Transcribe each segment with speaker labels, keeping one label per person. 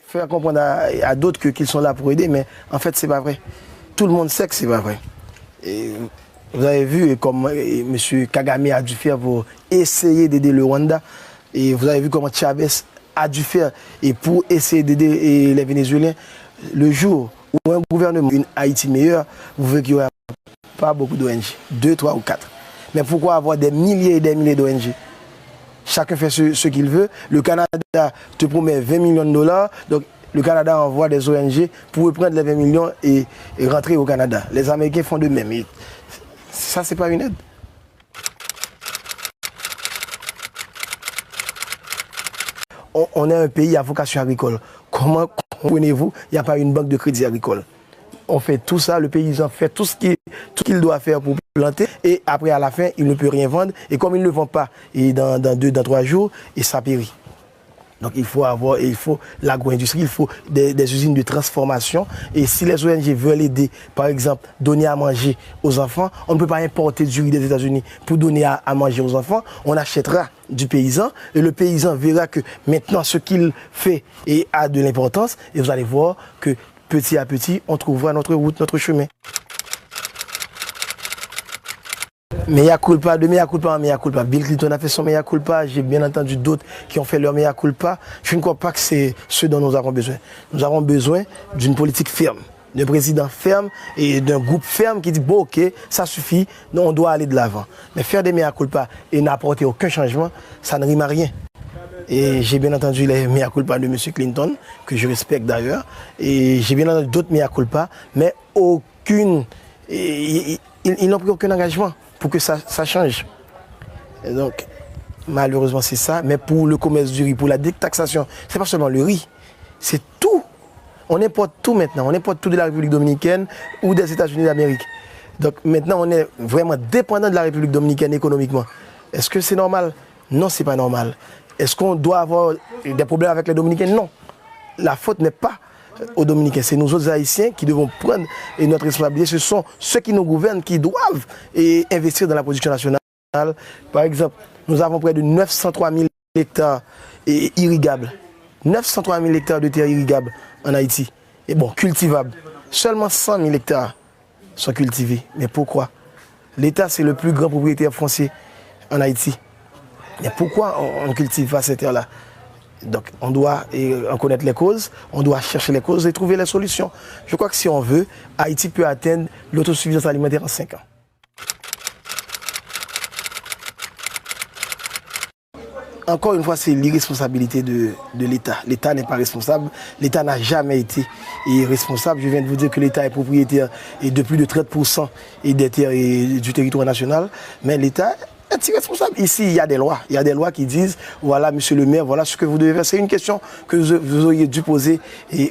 Speaker 1: faire comprendre à d'autres qu'ils sont là pour aider, mais en fait, c'est pas vrai. Tout le monde sait que c'est pas vrai. Et vous avez vu comme M. Kagame a dû faire pour essayer d'aider le Rwanda. Et vous avez vu comment Chavez a dû faire et pour essayer d'aider les Vénézuéliens. Le jour où un gouvernement, une Haïti meilleure, vous verrez qu'il n'y aura pas beaucoup d'ONG, 2, 3 ou 4. Mais pourquoi avoir des milliers et des milliers d'ONG? Chacun fait ce qu'il veut. Le Canada te promet 20 millions de dollars. Donc le Canada envoie des ONG pour prendre les 20 millions et rentrer au Canada. Les Américains font de même. Et ça, c'est pas une aide. On est un pays à vocation agricole. Comment comprenez-vous, il n'y a pas une banque de crédit agricole? On fait tout ça, le paysan fait tout ce qu'il doit faire pour planter et après à la fin, il ne peut rien vendre. Et comme il ne le vend pas et dans 2, 3 jours, et ça périt. Donc il faut l'agro-industrie, il faut des usines de transformation. Et si les ONG veulent aider, par exemple, donner à manger aux enfants, on ne peut pas importer du riz des États-Unis pour donner à manger aux enfants. On achètera du paysan et le paysan verra que maintenant ce qu'il fait a de l'importance. Et vous allez voir que petit à petit, on trouvera notre route, notre chemin. Mea culpa, de mea culpa en mea culpa. Bill Clinton a fait son mea culpa, j'ai bien entendu d'autres qui ont fait leur mea culpa. Je ne crois pas que c'est ce dont nous avons besoin. Nous avons besoin d'une politique ferme, d'un président ferme et d'un groupe ferme qui dit bon ok, ça suffit, non, on doit aller de l'avant. Mais faire des mea culpa et n'apporter aucun changement, ça ne rime à rien. Et j'ai bien entendu les mea culpa de M. Clinton, que je respecte d'ailleurs, et j'ai bien entendu d'autres mea culpa, mais aucune, ils n'ont pris aucun engagement pour que ça change. Et donc, malheureusement, c'est ça. Mais pour le commerce du riz, pour la détaxation, c'est pas seulement le riz, c'est tout. On importe tout maintenant. On importe tout de la République dominicaine ou des États-Unis d'Amérique. Donc maintenant, on est vraiment dépendant de la République dominicaine économiquement. Est-ce que c'est normal? Non, c'est pas normal. Est-ce qu'on doit avoir des problèmes avec les Dominicains? Non. La faute n'est pas aux Dominicains. C'est nous autres Haïtiens qui devons prendre notre responsabilité. Ce sont ceux qui nous gouvernent qui doivent investir dans la production nationale. Par exemple, nous avons près de 903 000 hectares irrigables. 903 000 hectares de terres irrigables en Haïti. Et bon, cultivables. Seulement 100 000 hectares sont cultivés. Mais pourquoi? L'État, c'est le plus grand propriétaire foncier en Haïti. Mais pourquoi on ne cultive pas ces terres-là? Donc on doit en connaître les causes, on doit chercher les causes et trouver les solutions. Je crois que si on veut, Haïti peut atteindre l'autosuffisance alimentaire en 5 ans. Encore une fois, c'est l'irresponsabilité de l'État. L'État n'est pas responsable, l'État n'a jamais été responsable. Je viens de vous dire que l'État est propriétaire de plus de 30% des terres du territoire national, mais l'État est irresponsable. Ici, il y a des lois. Il y a des lois qui disent, voilà, monsieur le maire, voilà ce que vous devez faire. C'est une question que vous auriez dû poser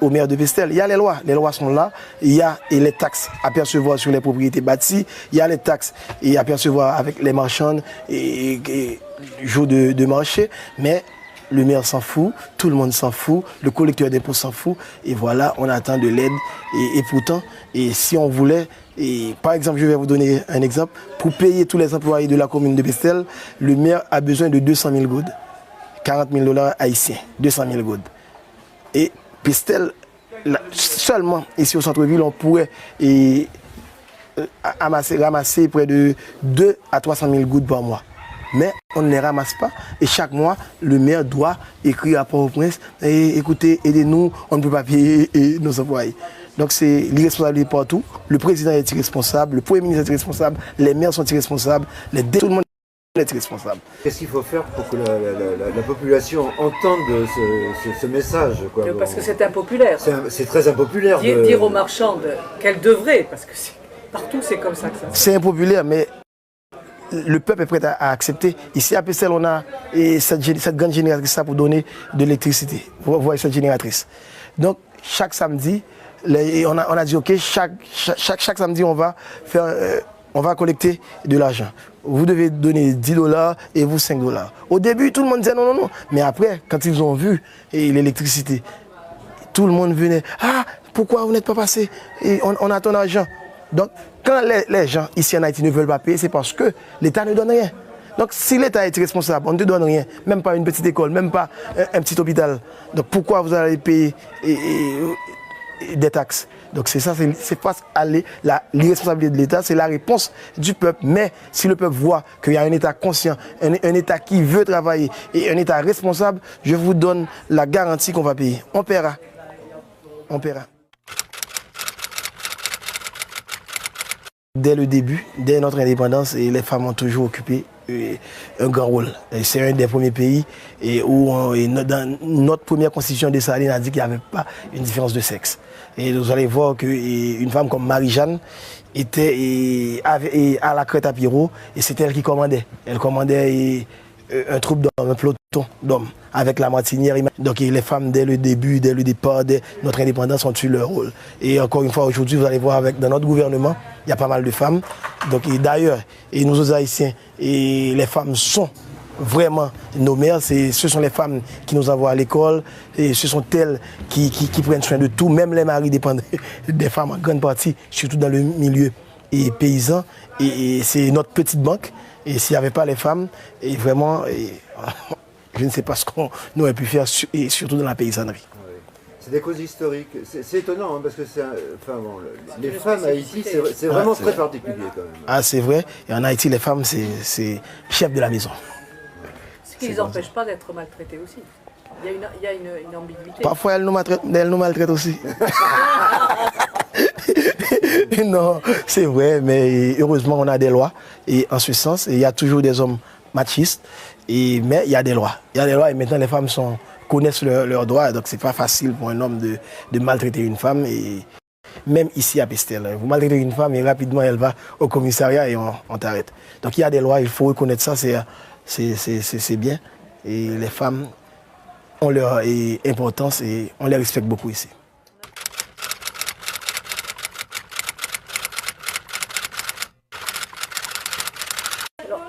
Speaker 1: au maire de Pestel. Il y a les lois sont là. Il y a les taxes à percevoir sur les propriétés bâties. Il y a les taxes à percevoir avec les marchands et jour de marché. Mais le maire s'en fout, tout le monde s'en fout, le collecteur d'impôts s'en fout. Et voilà, on attend de l'aide. Et pourtant, si on voulait... Et par exemple, je vais vous donner un exemple. Pour payer tous les employés de la commune de Pestel, le maire a besoin de 200 000 goudes. 40 000 $ haïtiens, 200 000 goudes. Et Pestel, seulement ici au centre-ville, on pourrait ramasser près de 2 à 300 000 goudes par mois. Mais on ne les ramasse pas. Et chaque mois, le maire doit écrire à Port-au-Prince et écoutez, aidez-nous, on ne peut pas payer nos employés. Donc c'est l'irresponsabilité partout. Le président est irresponsable, le premier ministre est irresponsable, les maires sont irresponsables, tout le monde est irresponsable.
Speaker 2: Qu'est-ce qu'il faut faire pour que la population entende ce message, quoi?
Speaker 3: Parce que c'est impopulaire.
Speaker 2: C'est très impopulaire.
Speaker 3: Dire aux marchands qu'elles devraient, parce que partout c'est comme ça que ça se passe.
Speaker 1: C'est impopulaire, mais le peuple est prêt à accepter. Ici à Pestel, on a cette grande génératrice pour donner de l'électricité. Vous voyez cette génératrice. Donc chaque samedi, on a dit ok, chaque samedi on va collecter de l'argent. Vous devez donner 10 $ et vous 5 $. Au début, tout le monde disait non, non, non. Mais après, quand ils ont vu l'électricité, tout le monde venait. Ah, pourquoi vous n'êtes pas passé? On a ton argent. Donc, quand les gens ici en Haïti ne veulent pas payer, c'est parce que l'État ne donne rien. Donc si l'État est responsable, on ne te donne rien, même pas une petite école, même pas un petit hôpital. Donc pourquoi vous allez payer des taxes? Donc c'est ça, c'est face à l'irresponsabilité de l'État, c'est la réponse du peuple. Mais si le peuple voit qu'il y a un État conscient, un État qui veut travailler et un État responsable, je vous donne la garantie qu'on va payer. On paiera. On paiera. Dès le début, dès notre indépendance, les femmes ont toujours occupé un grand rôle. C'est un des premiers pays où dans notre première constitution Dessalines a dit qu'il n'y avait pas une différence de sexe. Et vous allez voir qu'une femme comme Marie-Jeanne était à la crête à Pierrot et c'est elle qui commandait. Elle commandait un troupe d'hommes, un peloton d'hommes avec la martinière. Donc les femmes, dès le début, dès le départ, dès notre indépendance, ont eu leur rôle. Et encore une fois, aujourd'hui, vous allez voir, dans notre gouvernement, il y a pas mal de femmes. Donc d'ailleurs, nous autres Haïtiens, les femmes sont vraiment nos mères. Ce sont les femmes qui nous envoient à l'école et ce sont elles qui prennent soin de tout. Même les maris dépendent des femmes en grande partie, surtout dans le milieu paysan. Et c'est notre petite banque. Et s'il n'y avait pas les femmes, et vraiment, je ne sais pas ce qu'on aurait pu faire, et surtout dans la paysannerie.
Speaker 2: Oui. C'est des causes historiques. C'est étonnant, hein, parce que les femmes à Haïti, c'est vraiment très particulier quand même.
Speaker 1: Ah, c'est vrai. Et en Haïti, les femmes, c'est chef de la maison.
Speaker 3: Ce qui ne les empêche pas d'être maltraitées aussi. Il y a une ambiguïté.
Speaker 1: Parfois, elles nous maltraitent aussi. Non, c'est vrai, mais heureusement, on a des lois. Et en ce sens, il y a toujours des hommes machistes, mais il y a des lois. Il y a des lois et maintenant, les femmes connaissent leurs droits. Donc, c'est pas facile pour un homme de maltraiter une femme. Et même ici à Pestel, vous maltraitez une femme et rapidement, elle va au commissariat et on t'arrête. Donc, il y a des lois, il faut reconnaître ça, c'est bien. Et les femmes ont leur importance et on les respecte beaucoup ici.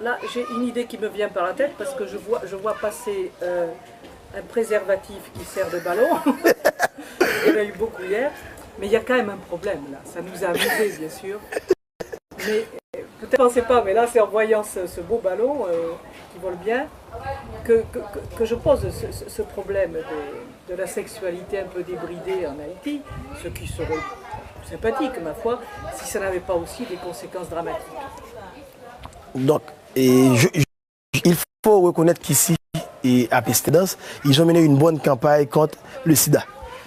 Speaker 3: Là, j'ai une idée qui me vient par la tête parce que je vois passer un préservatif qui sert de ballon. Il y en a eu beaucoup hier. Mais il y a quand même un problème là. Ça nous a amusés, bien sûr. Mais peut-être que vous ne pensez pas, mais là, c'est en voyant ce beau ballon qui vole bien que je pose ce problème de la sexualité un peu débridée en Haïti. Ce qui serait sympathique, ma foi, si ça n'avait pas aussi des conséquences dramatiques.
Speaker 1: Donc, il faut reconnaître qu'ici, à Pestel, ils ont mené une bonne campagne contre le sida.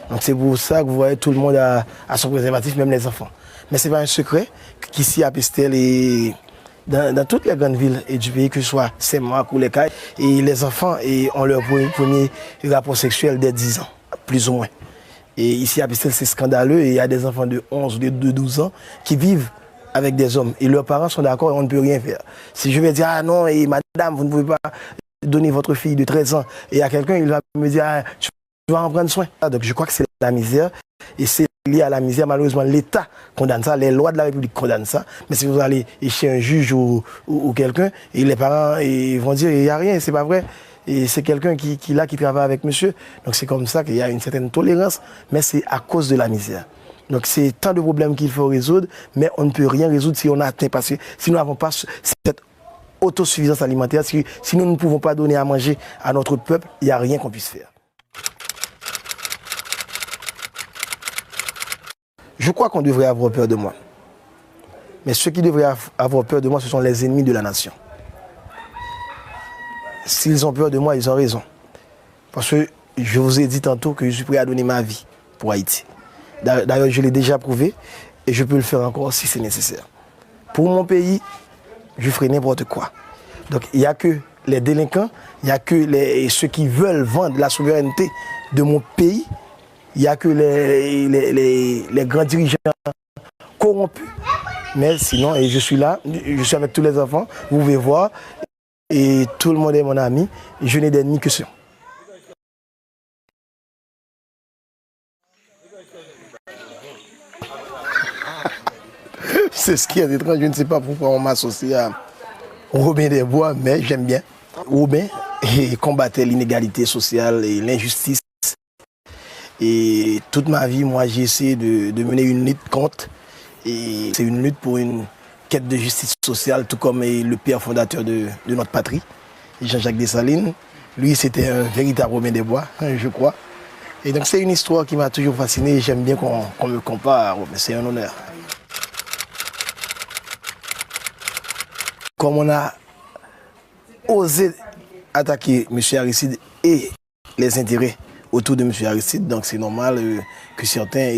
Speaker 1: Donc c'est pour ça que vous voyez tout le monde à son préservatif, même les enfants. Mais ce n'est pas un secret qu'ici à Pestel et dans toutes les grandes villes du pays, que ce soit Saint-Marc ou les Cayes, et les enfants ont leur premier rapport sexuel dès 10 ans, plus ou moins. Et ici à Pestel, c'est scandaleux et il y a des enfants de 11 ou de 12 ans qui vivent avec des hommes et leurs parents sont d'accord et on ne peut rien faire. Si je vais dire, ah non, et madame, vous ne pouvez pas donner votre fille de 13 ans et à quelqu'un, il va me dire, ah, tu vas en prendre soin. Donc je crois que c'est la misère et c'est lié à la misère. Malheureusement, l'État condamne ça, les lois de la République condamnent ça. Mais si vous allez chez un juge ou quelqu'un, et les parents vont dire, il n'y a rien, c'est pas vrai. Et c'est quelqu'un qui travaille avec monsieur. Donc c'est comme ça qu'il y a une certaine tolérance, mais c'est à cause de la misère. Donc c'est tant de problèmes qu'il faut résoudre, mais on ne peut rien résoudre si on atteint pas, si nous n'avons pas cette autosuffisance alimentaire, si nous ne pouvons pas donner à manger à notre peuple, il n'y a rien qu'on puisse faire. Je crois qu'on devrait avoir peur de moi. Mais ceux qui devraient avoir peur de moi, ce sont les ennemis de la nation. S'ils ont peur de moi, ils ont raison. Parce que je vous ai dit tantôt que je suis prêt à donner ma vie pour Haïti. D'ailleurs, je l'ai déjà prouvé et je peux le faire encore si c'est nécessaire. Pour mon pays, je ferai n'importe quoi. Donc, il n'y a que les délinquants, il n'y a que ceux qui veulent vendre la souveraineté de mon pays, il n'y a que les grands dirigeants corrompus. Mais sinon, et je suis là, je suis avec tous les enfants, vous pouvez voir, et tout le monde est mon ami, je n'ai d'ennemis que ceux. C'est ce qui est étrange, je ne sais pas pourquoi on m'associe à Robin des Bois, mais j'aime bien. Robin combattait l'inégalité sociale et l'injustice. Et toute ma vie, moi, j'ai essayé de mener une lutte contre. Et c'est une lutte pour une quête de justice sociale, tout comme le père fondateur de notre patrie, Jean-Jacques Dessalines. Lui, c'était un véritable Robin des Bois, je crois. Et donc, c'est une histoire qui m'a toujours fasciné. J'aime bien qu'on me compare, mais c'est un honneur. Comme on a osé attaquer M. Aristide et les intérêts autour de M. Aristide, donc c'est normal que certains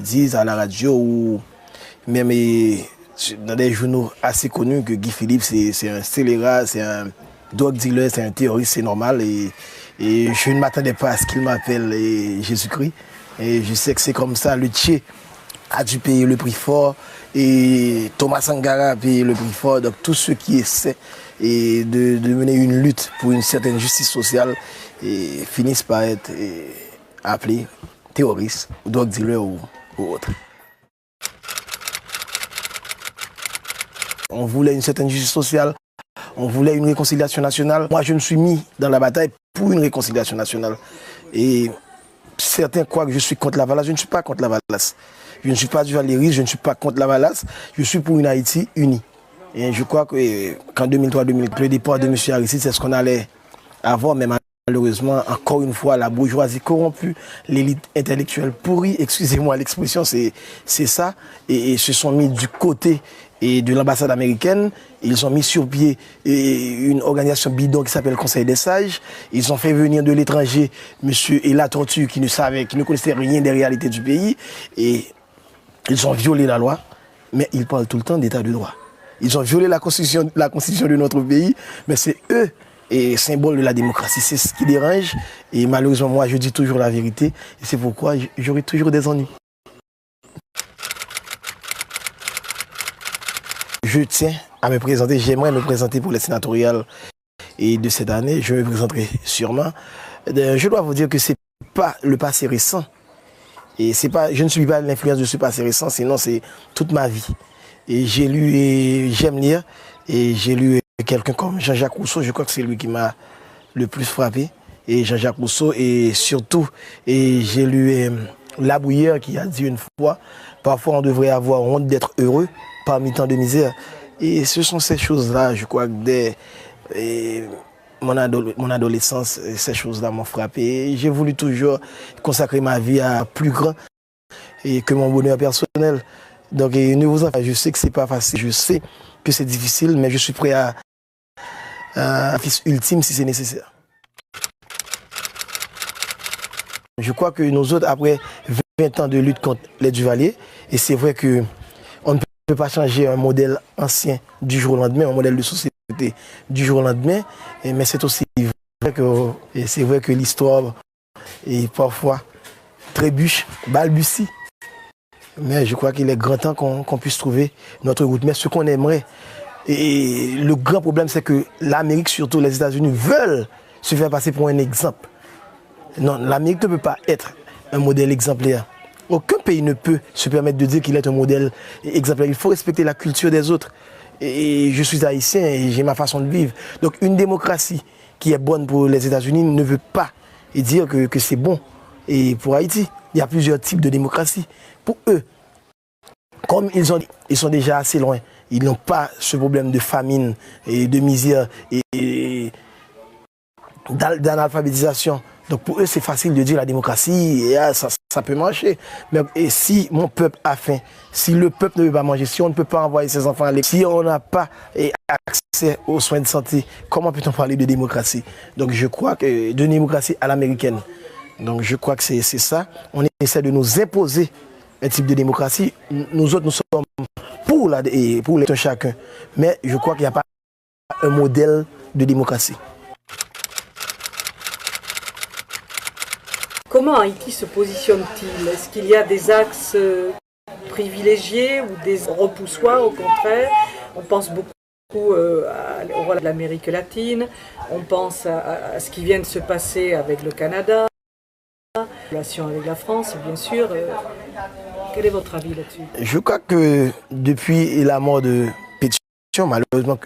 Speaker 1: disent à la radio ou même dans des journaux assez connus que Guy Philippe c'est un scélérat, c'est un drug dealer, c'est un terroriste, c'est normal. Et je ne m'attendais pas à ce qu'il m'appelle Jésus-Christ. Et je sais que c'est comme ça, le Tché a dû payer le prix fort et Thomas Sankara a payé le prix fort. Donc tous ceux qui essaient de mener une lutte pour une certaine justice sociale finissent par être appelés terroristes, drug dealers ou autres. On voulait une certaine justice sociale, on voulait une réconciliation nationale. Moi, je me suis mis dans la bataille pour une réconciliation nationale. Et certains croient que je suis contre la Valace. Je ne suis pas contre la Valace. Je ne suis pas du Valéry, je ne suis pas contre la Valace. Je suis pour une Haïti unie. Et je crois qu'en 2003-2004, le départ de M. Aristide, c'est ce qu'on allait avoir, mais malheureusement, encore une fois, la bourgeoisie corrompue, l'élite intellectuelle pourrie, excusez-moi l'expression, c'est ça, et se sont mis du côté de l'ambassade américaine. Ils ont mis sur pied une organisation bidon qui s'appelle le Conseil des Sages. Ils ont fait venir de l'étranger M. Ella Tortue qui ne connaissait rien des réalités du pays. Et ils ont violé la loi, mais ils parlent tout le temps d'état de droit. Ils ont violé la constitution de notre pays, mais c'est eux, et symbole de la démocratie. C'est ce qui dérange. Et malheureusement, moi, je dis toujours la vérité. Et c'est pourquoi j'aurai toujours des ennuis. Je tiens à me présenter. J'aimerais me présenter pour les sénatoriales et de cette année. Je me présenterai sûrement. Je dois vous dire que ce n'est pas le passé récent. Et je ne suis pas l'influence de ce passé récent, sinon c'est toute ma vie. Et j'ai lu et j'aime lire. Et j'ai lu quelqu'un comme Jean-Jacques Rousseau, je crois que c'est lui qui m'a le plus frappé. Et Jean-Jacques Rousseau, et surtout, j'ai lu La Bruyère qui a dit une fois, parfois on devrait avoir honte d'être heureux parmi tant de misère. Et ce sont ces choses-là, je crois que dès mon adolescence, ces choses-là m'ont frappé. Et j'ai voulu toujours consacrer ma vie à plus grand et que mon bonheur personnel. Donc ne vous en faites pas, je sais que c'est pas facile, je sais que c'est difficile, mais je suis prêt à un fils ultime si c'est nécessaire. Je crois que nous autres, après 20 ans de lutte contre les Duvalier, et c'est vrai qu'on ne peut pas changer un modèle ancien du jour au lendemain, un modèle de société du jour au lendemain, mais c'est aussi vrai que l'histoire est parfois trébuche, balbutie. Mais je crois qu'il est grand temps qu'on puisse trouver notre route. Mais ce qu'on aimerait, et le grand problème, c'est que l'Amérique, surtout les États-Unis, veulent se faire passer pour un exemple. Non, l'Amérique ne peut pas être un modèle exemplaire. Aucun pays ne peut se permettre de dire qu'il est un modèle exemplaire. Il faut respecter la culture des autres. Et je suis haïtien et j'ai ma façon de vivre. Donc une démocratie qui est bonne pour les États-Unis ne veut pas dire que c'est bon. Et pour Haïti, il y a plusieurs types de démocratie. Pour eux, comme ils sont déjà assez loin, ils n'ont pas ce problème de famine et de misère et d'analphabétisation. Donc pour eux, c'est facile de dire la démocratie, et ça peut marcher. Mais et si mon peuple a faim, si le peuple ne veut pas manger, si on ne peut pas envoyer ses enfants à l'école, si on n'a pas accès aux soins de santé, comment peut-on parler de démocratie? Donc je crois que de démocratie à l'américaine. Donc je crois que c'est ça. On essaie de nous imposer un type de démocratie. Nous autres, nous sommes pour les chacun. Mais je crois qu'il n'y a pas un modèle de démocratie.
Speaker 3: Comment Haïti se positionne-t-il? Est-ce qu'il y a des axes privilégiés ou des repoussoirs au contraire? On pense beaucoup au rôle de l'Amérique latine, on pense à ce qui vient de se passer avec le Canada, la relation avec la France, bien sûr. Quel est votre avis là-dessus?
Speaker 1: Je crois que depuis la mort de Pétion, malheureusement,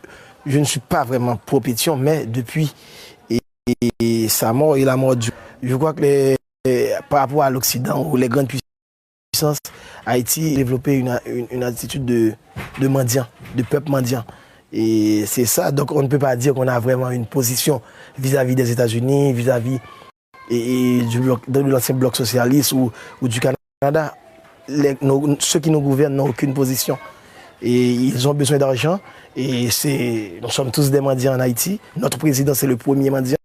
Speaker 1: je ne suis pas vraiment pro-Pétion, mais depuis sa mort et la mort je crois que par rapport à l'Occident ou les grandes puissances, Haïti a développé une attitude de mendiants, de peuple mendiant. Et c'est ça, donc on ne peut pas dire qu'on a vraiment une position vis-à-vis des États-Unis, vis-à-vis de l'ancien bloc socialiste ou du Canada. Ceux qui nous gouvernent n'ont aucune position. Et ils ont besoin d'argent. Et nous sommes tous des mendiants en Haïti. Notre président, c'est le premier mendiant.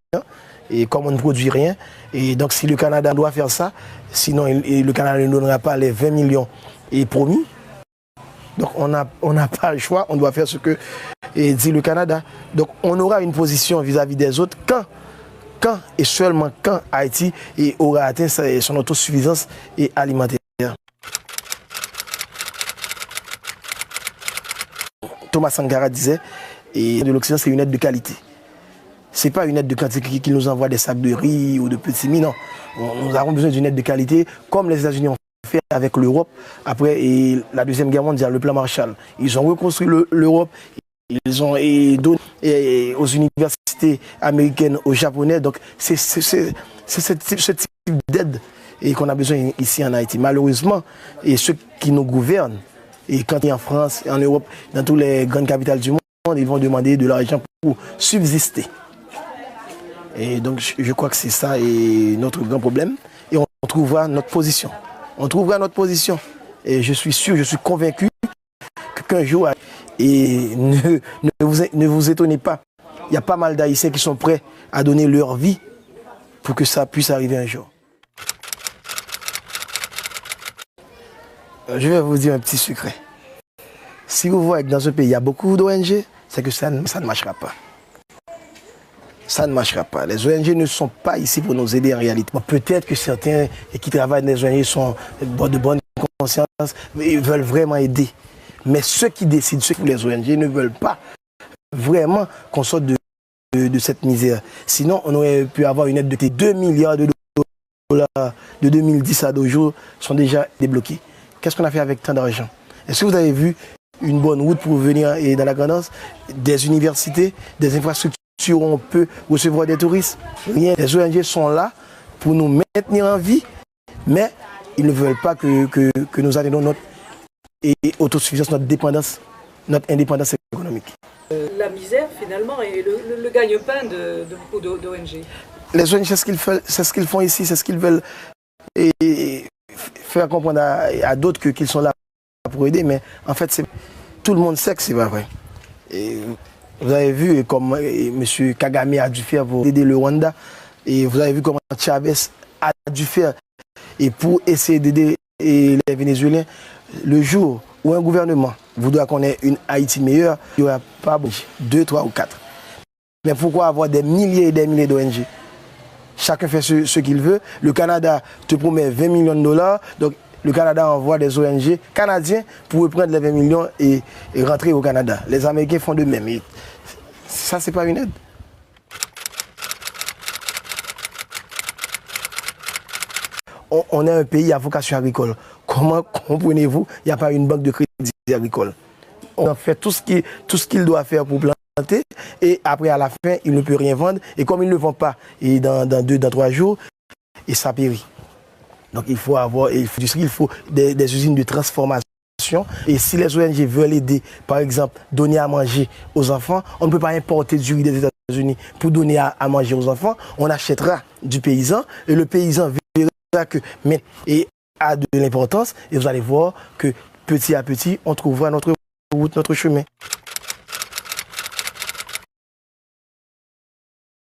Speaker 1: Et comme on ne produit rien, et donc si le Canada doit faire ça, sinon le Canada ne donnera pas les 20 millions promis. Donc on n'a pas le choix, on doit faire ce que dit le Canada. Donc on aura une position vis-à-vis des autres quand et seulement quand Haïti aura atteint son autosuffisance alimentaire. Thomas Sankara disait, et de l'Occident, c'est une aide de qualité. Ce n'est pas une aide de qualité qui nous envoie des sacs de riz ou de petits mie, non. Nous avons besoin d'une aide de qualité, comme les États-Unis ont fait avec l'Europe après la Deuxième Guerre mondiale, le plan Marshall. Ils ont reconstruit l'Europe, ils ont donné aux universités américaines, aux Japonais. Donc c'est ce type d'aide qu'on a besoin ici en Haïti. Malheureusement, ceux qui nous gouvernent, et quand ils sont en France, en Europe, dans toutes les grandes capitales du monde, ils vont demander de l'argent pour subsister. Et donc je crois que c'est ça notre grand problème. Et on trouvera notre position. On trouvera notre position. Et je suis sûr, je suis convaincu qu'un jour, et ne vous étonnez pas, il y a pas mal d'Haïtiens qui sont prêts à donner leur vie pour que ça puisse arriver un jour. Je vais vous dire un petit secret. Si vous voyez que dans ce pays, il y a beaucoup d'ONG, c'est que ça ne marchera pas. Ça ne marchera pas. Les ONG ne sont pas ici pour nous aider en réalité. Bon, peut-être que certains qui travaillent dans les ONG sont de bonne conscience, mais ils veulent vraiment aider. Mais ceux qui décident, ceux qui les ONG ne veulent pas vraiment qu'on sorte de cette misère. Sinon, on aurait pu avoir une aide de 2 milliards de dollars de 2010 à 2 jours sont déjà débloqués. Qu'est-ce qu'on a fait avec tant d'argent? Est-ce que vous avez vu une bonne route pour venir dans la Grand'Anse, des universités, des infrastructures où on peut recevoir des touristes? Rien. Les ONG sont là pour nous maintenir en vie, mais ils ne veulent pas que nous atteignions notre autosuffisance, notre dépendance, notre indépendance économique.
Speaker 3: La misère, finalement, est le gagne-pain de beaucoup d'ONG. Les
Speaker 1: ONG, c'est ce qu'ils font ici, c'est ce qu'ils veulent faire comprendre à d'autres qu'ils sont là pour aider, mais en fait, tout le monde sait que c'est pas vrai. Et vous avez vu comme M. Kagame a dû faire pour aider le Rwanda, et vous avez vu comment Chavez a dû faire pour essayer d'aider les Vénézuéliens. Le jour où un gouvernement voudra qu'on ait une Haïti meilleure, il n'y aura pas 2, 3 ou 4. Mais pourquoi avoir des milliers et des milliers d'ONG? Chacun fait ce qu'il veut. Le Canada te promet 20 millions de dollars. Donc le Canada envoie des ONG canadiens pour reprendre les 20 millions et rentrer au Canada. Les Américains font de même. Et ça, c'est pas une aide. On est un pays à vocation agricole. Comment comprenez-vous, il n'y a pas une banque de crédit agricole? On fait tout ce qu'il doit faire pour planter, et après, à la fin, il ne peut rien vendre. Et comme il ne le vend pas dans 2, 3 jours, et ça périt. Donc il faut des usines de transformation. Et si les ONG veulent aider, par exemple, donner à manger aux enfants, on ne peut pas importer du riz des États-Unis pour donner à manger aux enfants. On achètera du paysan, et le paysan verra que a de l'importance, et vous allez voir que petit à petit, on trouvera notre route, notre chemin.